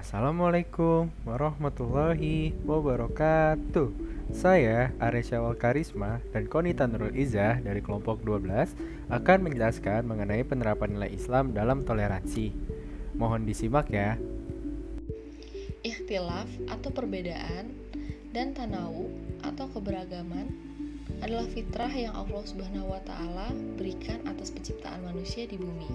Assalamualaikum warahmatullahi wabarakatuh. Saya Aresya Karisma dan Konita Nurul Izzah dari kelompok 12 akan menjelaskan mengenai penerapan nilai Islam dalam toleransi. Mohon disimak ya. Ikhtilaf atau perbedaan dan tanawu atau keberagaman adalah fitrah yang Allah Subhanahu wa taala berikan atas penciptaan manusia di bumi.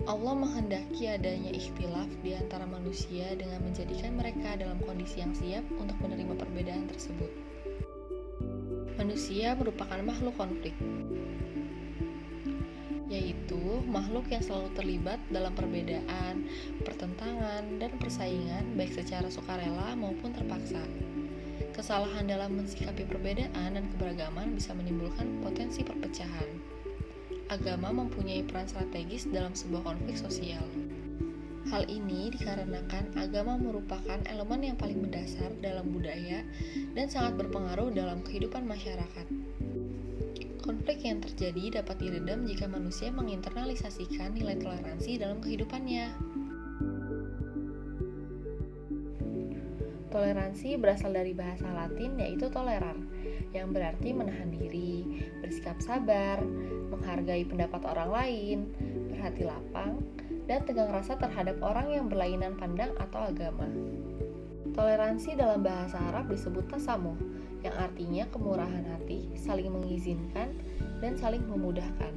Allah menghendaki adanya ikhtilaf di antara manusia dengan menjadikan mereka dalam kondisi yang siap untuk menerima perbedaan tersebut. Manusia merupakan makhluk konflik, yaitu makhluk yang selalu terlibat dalam perbedaan, pertentangan, dan persaingan baik secara sukarela maupun terpaksa. Kesalahan dalam mensikapi perbedaan dan keberagaman bisa menimbulkan potensi perpecahan. Agama mempunyai peran strategis dalam sebuah konflik sosial. Hal ini dikarenakan agama merupakan elemen yang paling mendasar dalam budaya dan sangat berpengaruh dalam kehidupan masyarakat. Konflik yang terjadi dapat diredam jika manusia menginternalisasikan nilai toleransi dalam kehidupannya. Toleransi berasal dari bahasa Latin yaitu tolerar, yang berarti menahan diri, bersikap sabar, menghargai pendapat orang lain, berhati lapang, dan tegang rasa terhadap orang yang berlainan pandang atau agama. Toleransi dalam bahasa Arab disebut tasamuh, yang artinya kemurahan hati, saling mengizinkan, dan saling memudahkan.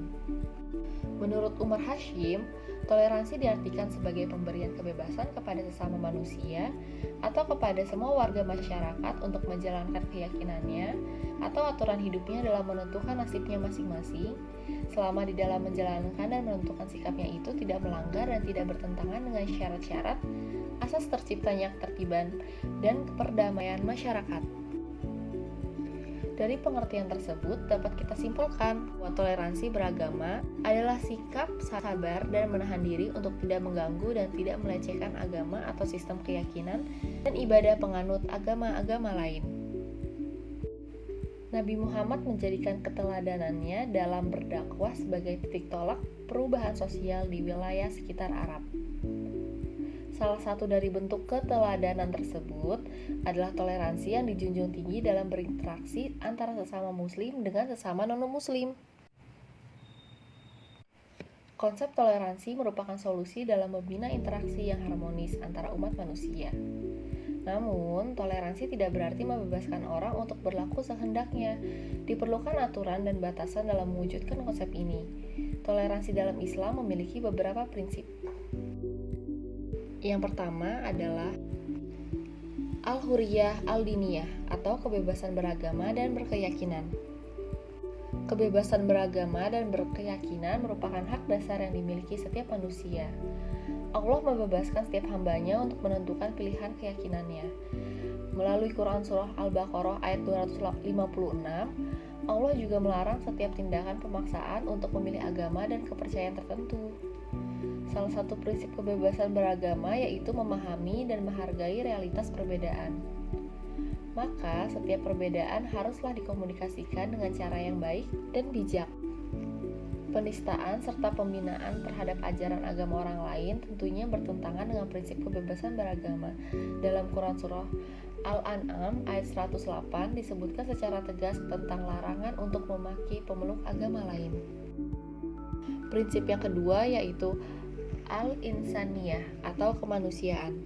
Menurut Umar Hashim, toleransi diartikan sebagai pemberian kebebasan kepada sesama manusia atau kepada semua warga masyarakat untuk menjalankan keyakinannya atau aturan hidupnya dalam menentukan nasibnya masing-masing, selama di dalam menjalankan dan menentukan sikapnya itu tidak melanggar dan tidak bertentangan dengan syarat-syarat asas terciptanya ketertiban dan perdamaian masyarakat. Dari pengertian tersebut dapat kita simpulkan bahwa toleransi beragama adalah sikap sabar dan menahan diri untuk tidak mengganggu dan tidak melecehkan agama atau sistem keyakinan dan ibadah penganut agama-agama lain. Nabi Muhammad menjadikan keteladanannya dalam berdakwah sebagai titik tolak perubahan sosial di wilayah sekitar Arab. Salah satu dari bentuk keteladanan tersebut adalah toleransi yang dijunjung tinggi dalam berinteraksi antara sesama muslim dengan sesama non-muslim. Konsep toleransi merupakan solusi dalam membina interaksi yang harmonis antara umat manusia. Namun, toleransi tidak berarti membebaskan orang untuk berlaku sehendaknya. Diperlukan aturan dan batasan dalam mewujudkan konsep ini. Toleransi dalam Islam memiliki beberapa prinsip. Yang pertama adalah Al-Hurriyah Al-Diniyah atau kebebasan beragama dan berkeyakinan. Kebebasan beragama dan berkeyakinan merupakan hak dasar yang dimiliki setiap manusia. Allah membebaskan setiap hambanya untuk menentukan pilihan keyakinannya. Melalui Quran Surah Al-Baqarah ayat 256, Allah juga melarang setiap tindakan pemaksaan untuk memilih agama dan kepercayaan tertentu. Salah satu prinsip kebebasan beragama yaitu memahami dan menghargai realitas perbedaan. Maka, setiap perbedaan haruslah dikomunikasikan dengan cara yang baik dan bijak. Penistaan serta pembinaan terhadap ajaran agama orang lain tentunya bertentangan dengan prinsip kebebasan beragama. Dalam Quran Surah Al-An'am ayat 108 disebutkan secara tegas tentang larangan untuk memaki pemeluk agama lain. Prinsip yang kedua yaitu Al-Insaniyah atau kemanusiaan.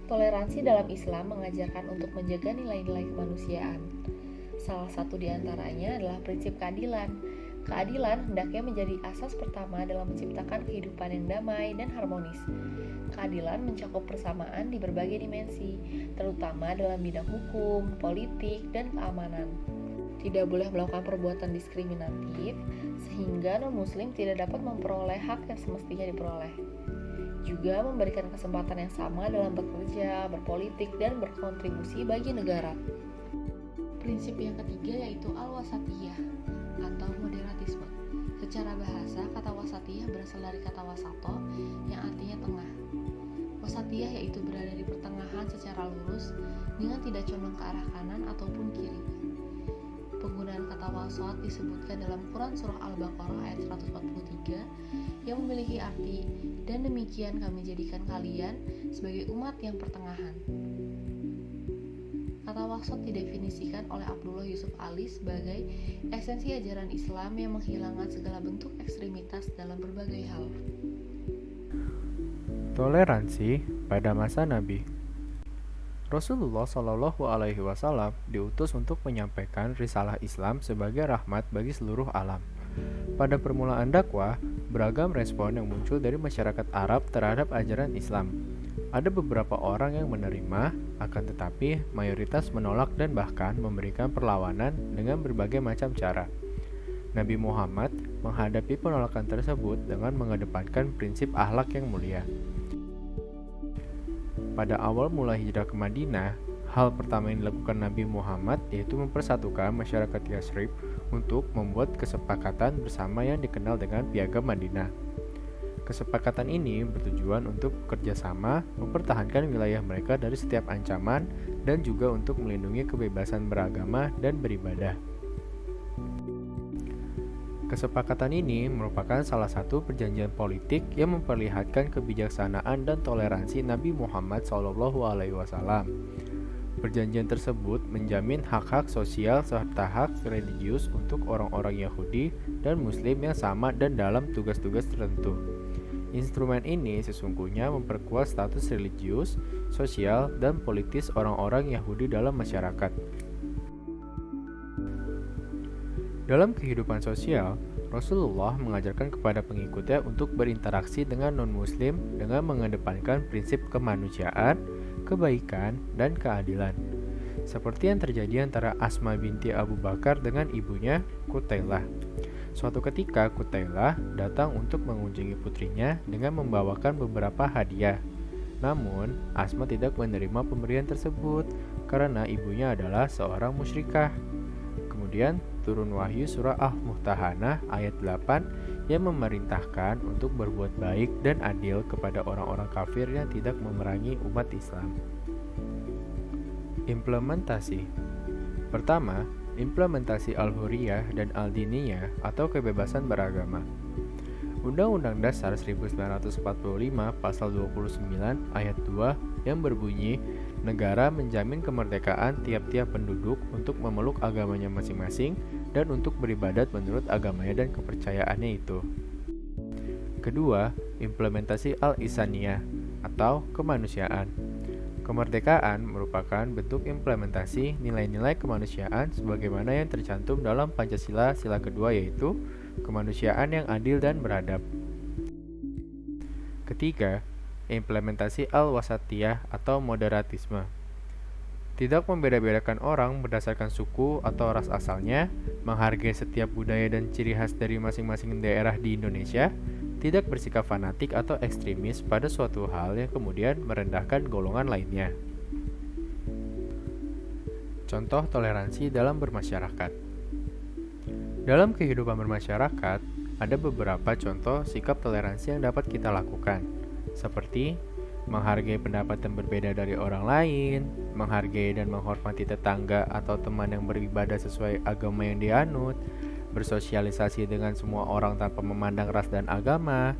Toleransi dalam Islam mengajarkan untuk menjaga nilai-nilai kemanusiaan. Salah satu di antaranya adalah prinsip keadilan. Keadilan hendaknya menjadi asas pertama dalam menciptakan kehidupan yang damai dan harmonis. Keadilan mencakup persamaan di berbagai dimensi, terutama dalam bidang hukum, politik, dan keamanan. Tidak boleh melakukan perbuatan diskriminatif, sehingga non-muslim tidak dapat memperoleh hak yang semestinya diperoleh. Juga memberikan kesempatan yang sama dalam bekerja, berpolitik, dan berkontribusi bagi negara. Prinsip yang ketiga yaitu al-wasatiyah atau moderatisme. Secara bahasa, kata wasatiyah berasal dari kata wasato yang artinya tengah. Wasatiyah yaitu berada di pertengahan secara lurus dengan tidak condong ke arah kanan ataupun kiri. Penggunaan kata wasat disebutkan dalam Quran Surah Al-Baqarah ayat 143 yang memiliki arti dan demikian kami jadikan kalian sebagai umat yang pertengahan. Kata wasat didefinisikan oleh Abdullah Yusuf Ali sebagai esensi ajaran Islam yang menghilangkan segala bentuk ekstremitas dalam berbagai hal. Toleransi pada masa Nabi. Rasulullah Shallallahu Alaihi Wasallam diutus untuk menyampaikan risalah Islam sebagai rahmat bagi seluruh alam. Pada permulaan dakwah, beragam respon yang muncul dari masyarakat Arab terhadap ajaran Islam. Ada beberapa orang yang menerima, akan tetapi mayoritas menolak dan bahkan memberikan perlawanan dengan berbagai macam cara. Nabi Muhammad menghadapi penolakan tersebut dengan mengedepankan prinsip akhlak yang mulia. Pada awal mula hijrah ke Madinah, hal pertama yang dilakukan Nabi Muhammad yaitu mempersatukan masyarakat Yathrib untuk membuat kesepakatan bersama yang dikenal dengan Piagam Madinah. Kesepakatan ini bertujuan untuk bekerjasama mempertahankan wilayah mereka dari setiap ancaman dan juga untuk melindungi kebebasan beragama dan beribadah. Kesepakatan ini merupakan salah satu perjanjian politik yang memperlihatkan kebijaksanaan dan toleransi Nabi Muhammad SAW. Perjanjian tersebut menjamin hak-hak sosial serta hak religius untuk orang-orang Yahudi dan Muslim yang sama dan dalam tugas-tugas tertentu. Instrumen ini sesungguhnya memperkuat status religius, sosial, dan politis orang-orang Yahudi dalam masyarakat. Dalam kehidupan sosial, Rasulullah mengajarkan kepada pengikutnya untuk berinteraksi dengan non-muslim dengan mengedepankan prinsip kemanusiaan, kebaikan, dan keadilan. Seperti yang terjadi antara Asma binti Abu Bakar dengan ibunya, Qutailah. Suatu ketika Qutailah datang untuk mengunjungi putrinya dengan membawakan beberapa hadiah. Namun, Asma tidak menerima pemberian tersebut karena ibunya adalah seorang musyrikah. Kemudian turun wahyu surah Al-Mumtahanah ayat 8 yang memerintahkan untuk berbuat baik dan adil kepada orang-orang kafir yang tidak memerangi umat Islam. Implementasi. Pertama, implementasi Al-Hurriyah dan Al-Diniyah atau kebebasan beragama. Undang-Undang Dasar 1945 Pasal 29 Ayat 2 yang berbunyi, negara menjamin kemerdekaan tiap-tiap penduduk untuk memeluk agamanya masing-masing dan untuk beribadat menurut agamanya dan kepercayaannya itu. Kedua, implementasi Al-Insaniyah atau kemanusiaan. Kemerdekaan merupakan bentuk implementasi nilai-nilai kemanusiaan sebagaimana yang tercantum dalam Pancasila sila kedua, yaitu kemanusiaan yang adil dan beradab. Ketiga, implementasi al-wasatiyah atau moderatisme. Tidak membeda-bedakan orang berdasarkan suku atau ras asalnya, menghargai setiap budaya dan ciri khas dari masing-masing daerah di Indonesia, tidak bersikap fanatik atau ekstremis pada suatu hal yang kemudian merendahkan golongan lainnya. Contoh toleransi dalam bermasyarakat. Dalam kehidupan bermasyarakat, ada beberapa contoh sikap toleransi yang dapat kita lakukan, seperti menghargai pendapat yang berbeda dari orang lain, menghargai dan menghormati tetangga atau teman yang beribadah sesuai agama yang dianut, bersosialisasi dengan semua orang tanpa memandang ras dan agama,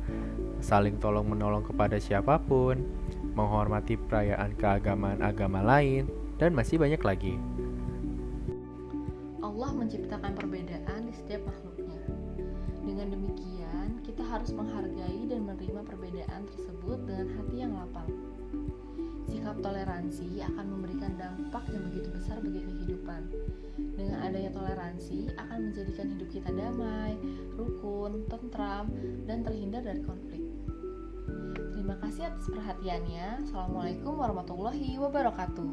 saling tolong-menolong kepada siapapun, menghormati perayaan keagamaan agama lain, dan masih banyak lagi. Allah menciptakan perbedaan di setiap makhluknya. Dengan demikian, kita harus menghargai dan menerima perbedaan tersebut dengan hati yang lapang. Sikap toleransi akan memberikan dampak yang begitu besar bagi kehidupan. Dengan adanya toleransi akan menjadikan hidup kita damai, rukun, tentram, dan terhindar dari konflik. Terima kasih atas perhatiannya. Assalamualaikum warahmatullahi wabarakatuh.